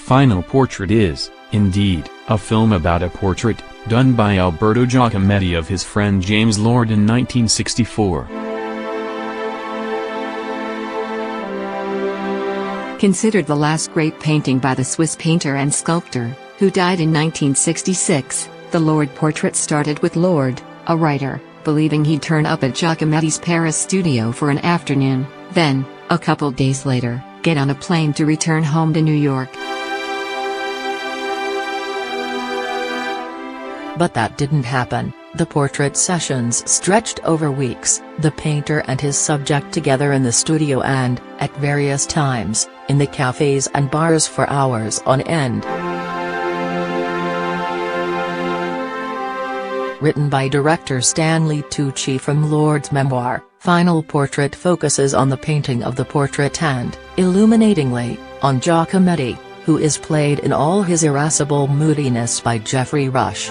Final Portrait is, indeed, a film about a portrait, done by Alberto Giacometti of his friend James Lord in 1964. Considered the last great painting by the Swiss painter and sculptor, who died in 1966, the Lord portrait started with Lord, a writer, believing he'd turn up at Giacometti's Paris studio for an afternoon, then, a couple days later, get on a plane to return home to New York. But that didn't happen. The portrait sessions stretched over weeks, the painter and his subject together in the studio and, at various times, in the cafes and bars for hours on end. Written by director Stanley Tucci from Lord's memoir, Final Portrait focuses on the painting of the portrait and, illuminatingly, on Giacometti, who is played in all his irascible moodiness by Geoffrey Rush.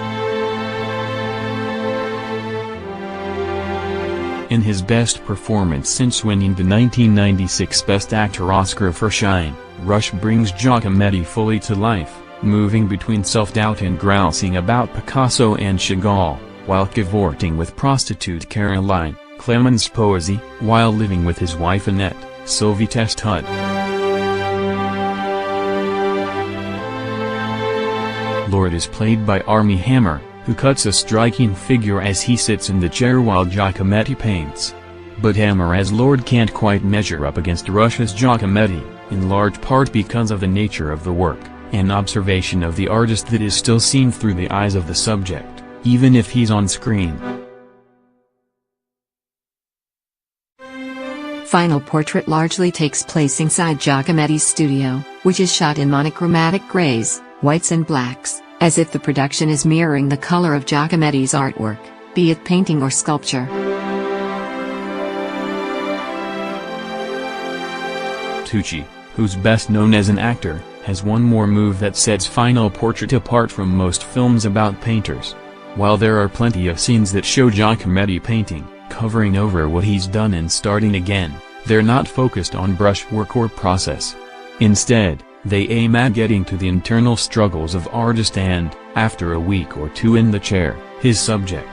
In his best performance since winning the 1996 Best Actor Oscar for Shine, Rush brings Giacometti fully to life, moving between self-doubt and grousing about Picasso and Chagall, while cavorting with prostitute Caroline, Clemens Poesy, while living with his wife Annette, Sylvie Testud. Lord is played by Armie Hammer, who cuts a striking figure as he sits in the chair while Giacometti paints. But Hammer as Lord can't quite measure up against Rush's Giacometti, in large part because of the nature of the work, an observation of the artist that is still seen through the eyes of the subject, even if he's on screen. Final Portrait largely takes place inside Giacometti's studio, which is shot in monochromatic grays, whites and blacks, as if the production is mirroring the color of Giacometti's artwork, be it painting or sculpture. Tucci, who's best known as an actor, has one more move that sets Final Portrait apart from most films about painters. While there are plenty of scenes that show Giacometti painting, covering over what he's done and starting again, they're not focused on brushwork or process. Instead, they aim at getting to the internal struggles of artist and, after a week or two in the chair, his subject.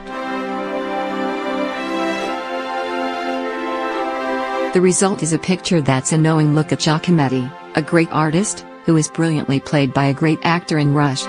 The result is a picture that's a knowing look at Giacometti, a great artist, who is brilliantly played by a great actor in Rush.